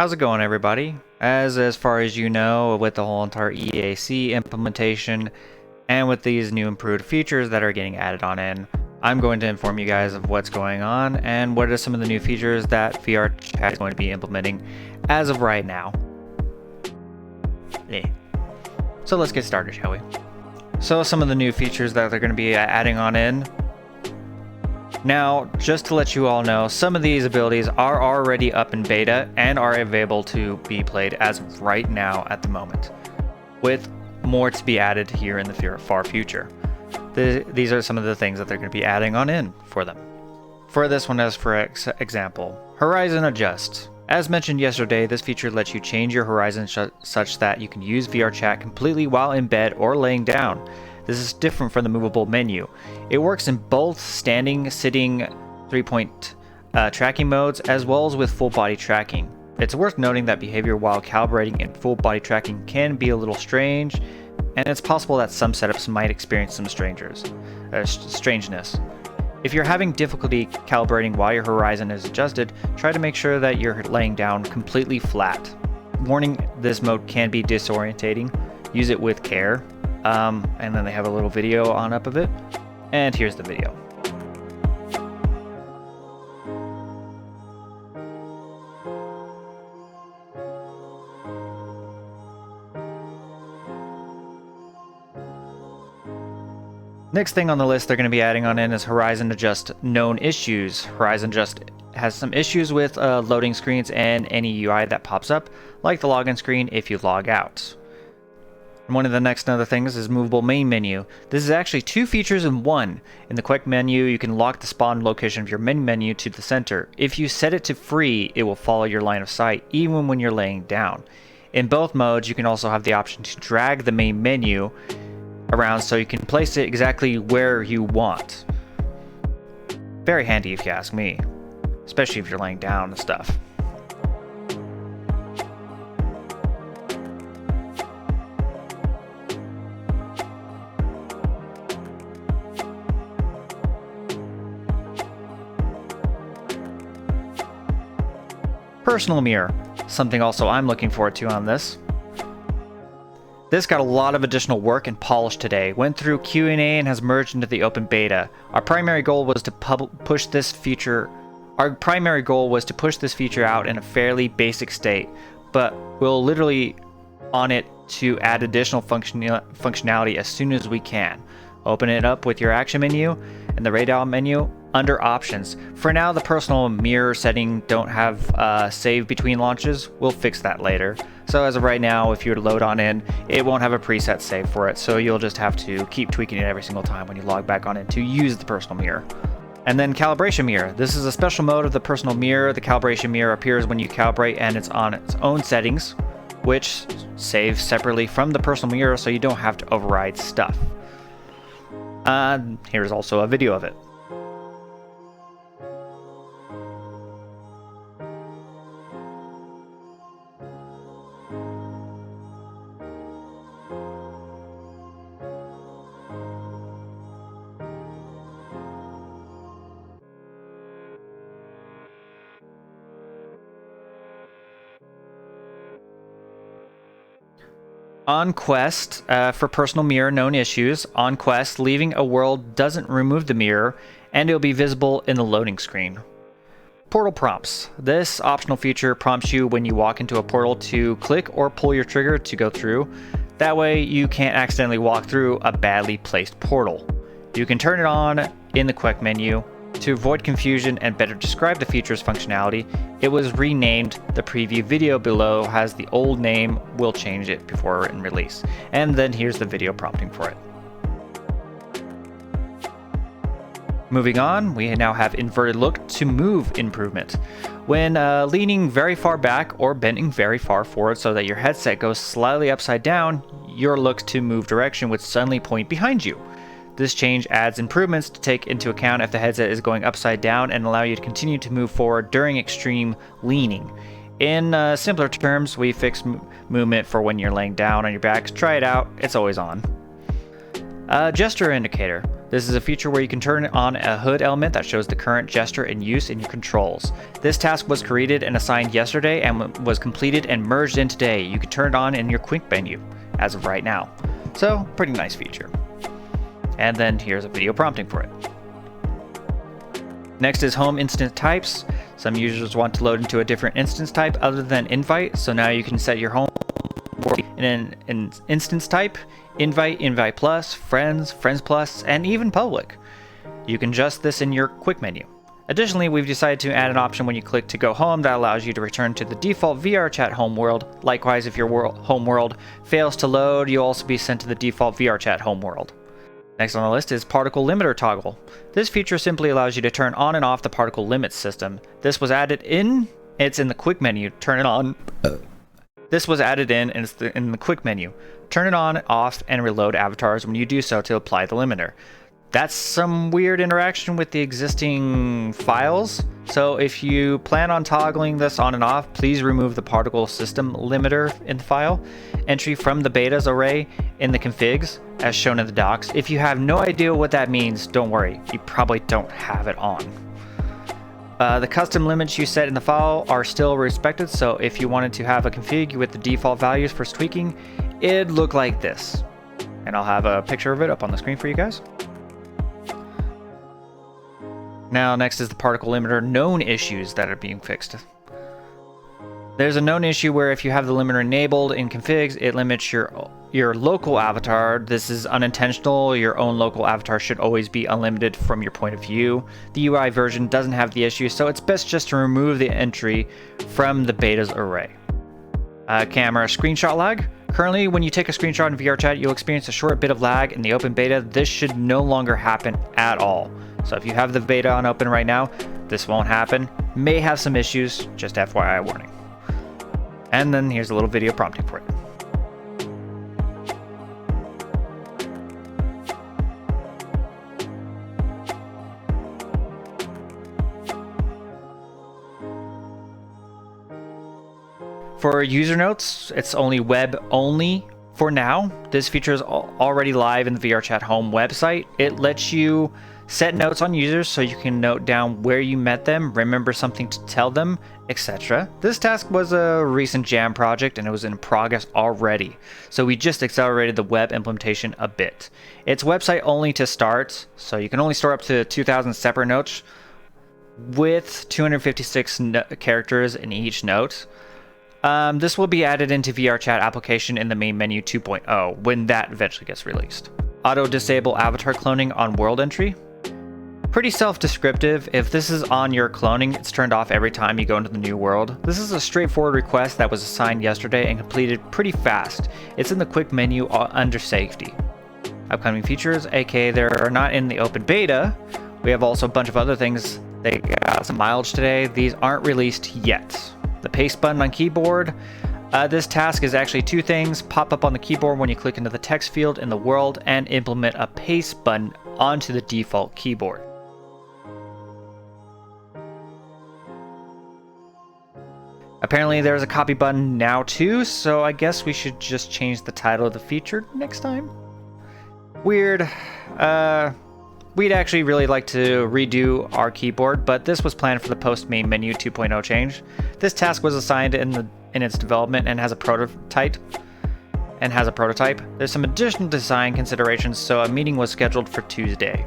How's it going, everybody? As far as you know, with the whole entire EAC implementation and with these new improved features that are getting added on in, I'm going to inform you guys of what's going on and what are some of the new features that VRChat is going to be implementing as of right now. So let's get started, shall we? So some of the new features that they're going to be adding on in. Now, just to let you all know, some of these abilities are already up in beta and are available to be played as of right now at the moment, with more to be added here in the far future. These are some of the things that they're going to be adding on in for them. For this one, as for example, Horizon Adjust. As mentioned yesterday, this feature lets you change your horizon such that you can use VRChat completely while in bed or laying down. This is different from the movable menu. It works in both standing, sitting, 3-point tracking modes, as well as with full body tracking. It's worth noting that behavior while calibrating in full body tracking can be a little strange, and it's possible that some setups might experience some strangeness. If you're having difficulty calibrating while your horizon is adjusted, try to make sure that you're laying down completely flat. Warning, this mode can be disorientating. Use it with care. And then they have a little video on up of it, and here's the video. Next thing on the list they're going to be adding on in is Horizon Adjust known issues. Horizon Adjust has some issues with loading screens and any UI that pops up, like the login screen if you log out. One of the next other things is Movable main menu. This is actually two features in one. In the quick menu, you can lock the spawn location of your main menu to the center. If you set it to free, it will follow your line of sight even when you're laying down. In both modes, you can also have the option to drag the main menu around so you can place it exactly where you want. Very handy if you ask me, especially if you're laying down and stuff. Personal mirror, something also I'm looking forward to on this. This got a lot of additional work and polish today, went through Q&A and has merged into the open beta. Our primary goal was to push this feature out in a fairly basic state, but we'll literally on it to add additional functionality as soon as we can. Open it up with your action menu and the radar menu under options. For now, the personal mirror setting don't have save between launches. We'll fix that later. So as of right now, if you were to load on in, it won't have a preset save for it, so you'll just have to keep tweaking it every single time when you log back on in to use the personal mirror. And then calibration mirror. This is a special mode of the personal mirror. The calibration mirror appears when you calibrate and it's on its own settings, which saves separately from the personal mirror so you don't have to override stuff. Here's also a video of it. On quest, for personal mirror known issues, on quest, leaving a world doesn't remove the mirror, and it will be visible in the loading screen. Portal prompts. This optional feature prompts you when you walk into a portal to click or pull your trigger to go through. That way you can't accidentally walk through a badly placed portal. You can turn it on in the quick menu. To avoid confusion and better describe the feature's functionality, it was renamed. The preview video below has the old name. We'll change it before written release. And then here's the video prompting for it. Moving on, we now have inverted look to move improvement. When leaning very far back or bending very far forward so that your headset goes slightly upside down, your look to move direction would suddenly point behind you. This change adds improvements to take into account if the headset is going upside down and allow you to continue to move forward during extreme leaning. In simpler terms, we fixed movement for when you're laying down on your back. Try it out, it's always on. Gesture indicator. This is a feature where you can turn on a HUD element that shows the current gesture in use in your controls. This task was created and assigned yesterday and was completed and merged in today. You can turn it on in your quick menu as of right now. So, pretty nice feature. And then here's a video prompting for it. Next is home instance types. Some users want to load into a different instance type other than invite, so now you can set your home in an instance type: invite, invite plus, friends, friends plus, and even public. You can adjust this in your quick menu. Additionally, we've decided to add an option when you click to go home that allows you to return to the default VRChat home world. Likewise, if your home world fails to load, you'll also be sent to the default VRChat home world. Next on the list is particle limiter toggle. This feature simply allows you to turn on and off the particle limit system. This was added in, it's in the quick menu, turn it on. This was added in and it's in the quick menu. Turn it on, off, and reload avatars when you do so to apply the limiter. That's some weird interaction with the existing files. So if you plan on toggling this on and off, please remove the particle system limiter in the file entry from the betas array in the configs as shown in the docs. If you have no idea what that means, don't worry, you probably don't have it on. The custom limits you set in the file are still respected, so if you wanted to have a config with the default values for tweaking, it'd look like this. And I'll have a picture of it up on the screen for you guys. Now, next is the particle limiter known issues that are being fixed. There's a known issue where if you have the limiter enabled in configs, it limits your local avatar. This is unintentional. Your own local avatar should always be unlimited from your point of view. The UI version doesn't have the issue, so it's best just to remove the entry from the betas array. Camera screenshot lag. Currently, when you take a screenshot in VRChat, you'll experience a short bit of lag in the open beta. This should no longer happen at all. So if you have the beta on open right now, this won't happen. May have some issues, just FYI warning. And then here's a little video prompting for it. For user notes, it's only web only for now. This feature is already live in the VRChat home website. It lets you set notes on users so you can note down where you met them, remember something to tell them, etc. This task was a recent jam project and it was in progress already, so we just accelerated the web implementation a bit. It's website only to start, so you can only store up to 2,000 separate notes with 256 characters in each note. This will be added into VRChat application in the main menu 2.0 when that eventually gets released. Auto disable avatar cloning on world entry. Pretty self-descriptive. If this is on your cloning, it's turned off every time you go into the new world. This is a straightforward request that was assigned yesterday and completed pretty fast. It's in the quick menu under safety. Upcoming features, aka they're not in the open beta. We have also a bunch of other things. They got some mileage today. These aren't released yet. The paste button on keyboard. This task is actually two things: pop up on the keyboard when you click into the text field in the world, and implement a paste button onto the default keyboard. Apparently there's a copy button now too, so I guess we should just change the title of the feature next time. Weird. We'd actually really like to redo our keyboard, but this was planned for the post main menu 2.0 change. This task was assigned in its development and has a prototype. There's some additional design considerations, so a meeting was scheduled for Tuesday.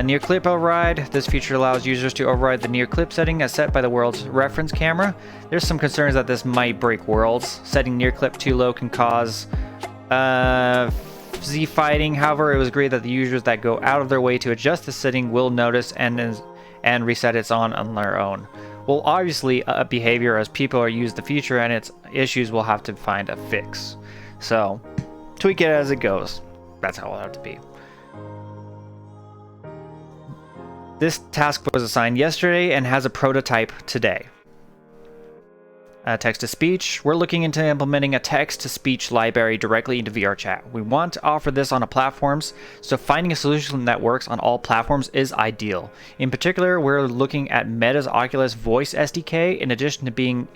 Near clip override. This feature allows users to override the near clip setting as set by the world's reference camera. There's some concerns that this might break worlds. Setting near clip too low can cause Z fighting. However, it was agreed that the users that go out of their way to adjust the setting will notice and reset its on their own. Well, obviously, behavior as people use the feature and its issues will have to find a fix. So, tweak it as it goes. That's how it'll have to be. This task was assigned yesterday and has a prototype today. Text-to-speech. We're looking into implementing a text-to-speech library directly into VRChat. We want to offer this on platforms, so finding a solution that works on all platforms is ideal. In particular, we're looking at Meta's Oculus Voice SDK in addition to being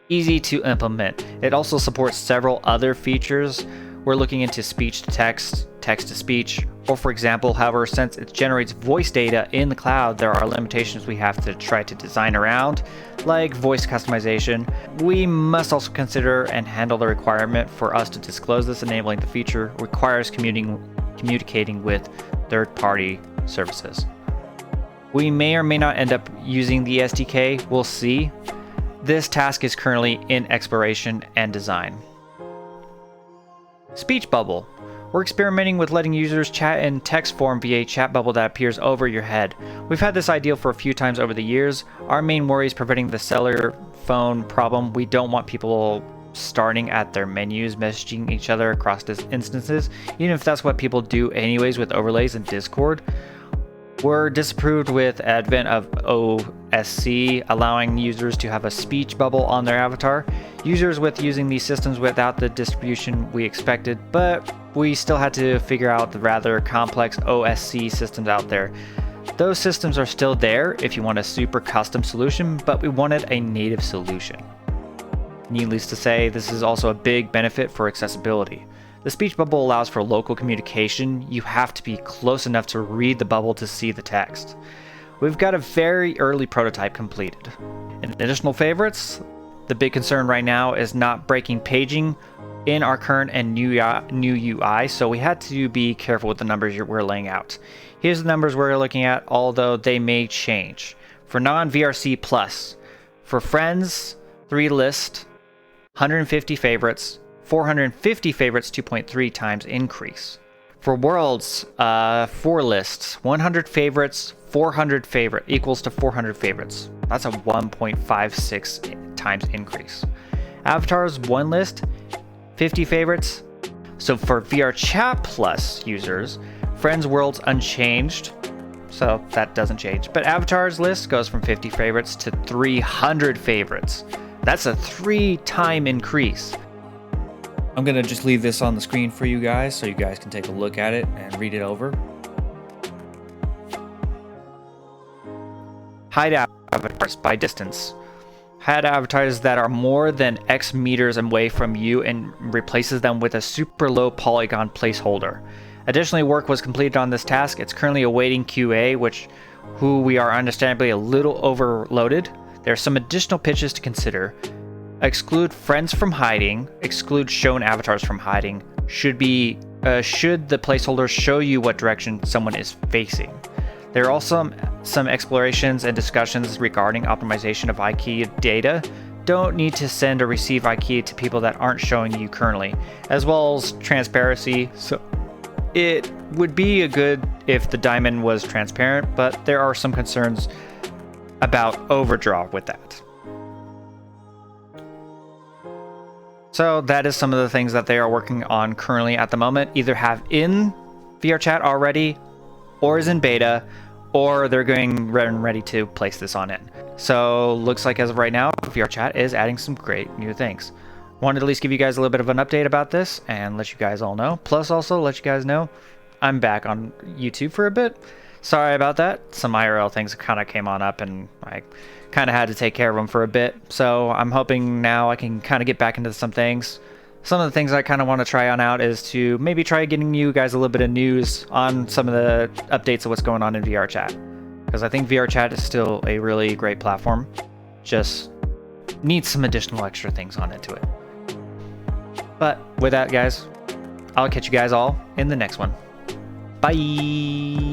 easy to implement. It also supports several other features. We're looking into speech-to-text, text-to-speech, Or for example, however, since it generates voice data in the cloud, there are limitations we have to try to design around, like voice customization. We must also consider and handle the requirement for us to disclose this, enabling the feature requires communicating with third-party services. We may or may not end up using the SDK, we'll see. This task is currently in exploration and design. Speech bubble. We're experimenting with letting users chat in text form via a chat bubble that appears over your head. We've had this idea for a few times over the years. Our main worry is preventing the cellular phone problem. We don't want people starting at their menus, messaging each other across instances, even if that's what people do anyways with overlays in Discord. We're disapproved with advent of OSC, allowing users to have a speech bubble on their avatar. Users with using these systems without the distribution we expected, but we still had to figure out the rather complex OSC systems out there. Those systems are still there if you want a super custom solution, but we wanted a native solution. Needless to say, this is also a big benefit for accessibility. The speech bubble allows for local communication. You have to be close enough to read the bubble to see the text. We've got a very early prototype completed. In additional favorites, the big concern right now is not breaking paging in our current and new UI, so we had to be careful with the numbers we're laying out. Here's the numbers we're looking at, although they may change. For non-VRC plus, for friends, 3 list, 150 favorites, 450 favorites, 2.3 times increase. For worlds, 4 lists, 100 favorites, 400 favorite equals to 400 favorites. That's a 1.56 times increase. Avatars, 1 list, 50 favorites. So for VRChat plus users, friends worlds unchanged, so that doesn't change. But avatars list goes from 50 favorites to 300 favorites. That's a 3-time increase. I'm going to just leave this on the screen for you guys so you guys can take a look at it and read it over. Hide avatars by distance. Hide avatars that are more than X meters away from you and replaces them with a super low polygon placeholder. Additionally, work was completed on this task. It's currently awaiting QA, who we are understandably a little overloaded. There are some additional pitches to consider. Exclude friends from hiding, exclude shown avatars from hiding, should the placeholder show you what direction someone is facing. There are also some explorations and discussions regarding optimization of IKEA data. Don't need to send or receive IKEA to people that aren't showing you currently, as well as transparency. So it would be good if the diamond was transparent, but there are some concerns about overdraw with that. So that is some of the things that they are working on currently at the moment, either have in VRChat already, or is in beta, or they're going ready to place this on it. So looks like as of right now, VRChat is adding some great new things. Wanted to at least give you guys a little bit of an update about this and let you guys all know. Plus also let you guys know I'm back on YouTube for a bit. Sorry about that. Some IRL things kind of came on up and I kind of had to take care of them for a bit. So I'm hoping now I can kind of get back into some things. Some of the things I kind of want to try on out is to maybe try getting you guys a little bit of news on some of the updates of what's going on in VRChat. Because I think VRChat is still a really great platform. Just needs some additional extra things on it to it. But with that, guys, I'll catch you guys all in the next one. Bye!